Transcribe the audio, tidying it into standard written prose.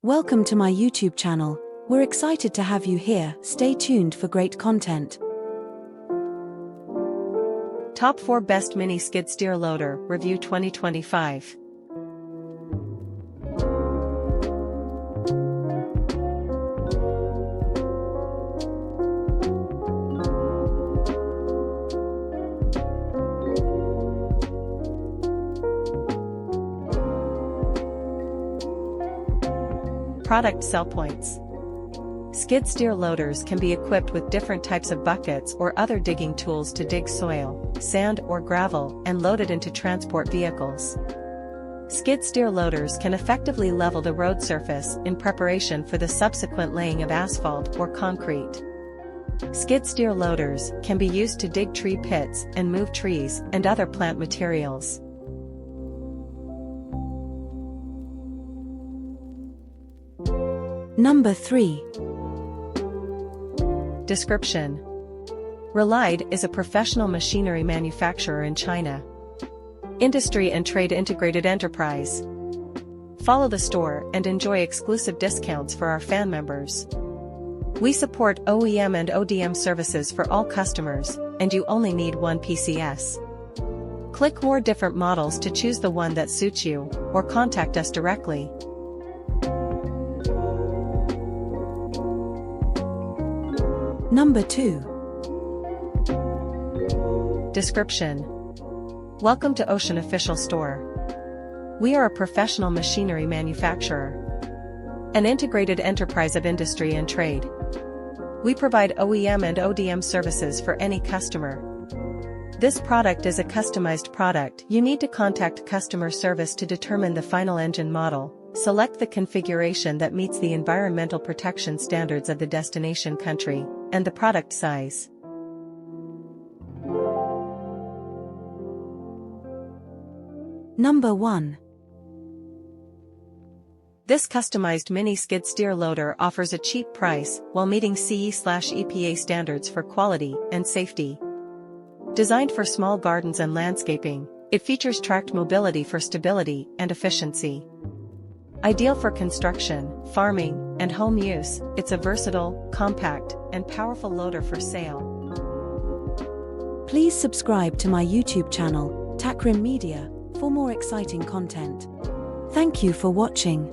Welcome to my YouTube channel. We're excited to have you here. Stay tuned for great content. Top 4 Best Mini Skid Steer Loader Review 2025. Product sell points. Skid steer loaders can be equipped with different types of buckets or other digging tools to dig soil, sand or gravel, and load it into transport vehicles. Skid steer loaders can effectively level the road surface in preparation for the subsequent laying of asphalt or concrete. Skid steer loaders can be used to dig tree pits and move trees and other plant materials. Number 3. Description: Relied is a professional machinery manufacturer in China. Industry and trade integrated enterprise. Follow the store and enjoy exclusive discounts for our fan members. We support OEM and ODM services for all customers, and you only need one PCS. Click more different models to choose the one that suits you, or contact us directly. Number 2. Description: Welcome to Ocean Official Store. We are a professional machinery manufacturer, an integrated enterprise of industry and trade. We provide OEM and ODM services for any customer. This product is a customized product. You need to contact customer service to determine the final engine model, select the configuration that meets the environmental protection standards of the destination country, and the product size. Number 1. This customized mini skid steer loader offers a cheap price while meeting CE/EPA standards for quality and safety. Designed for small gardens and landscaping, it features tracked mobility for stability and efficiency. Ideal for construction, farming, and home use, it's a versatile, compact, and powerful loader for sale. Please subscribe to my YouTube channel, Takrim Media, for more exciting content. Thank you for watching.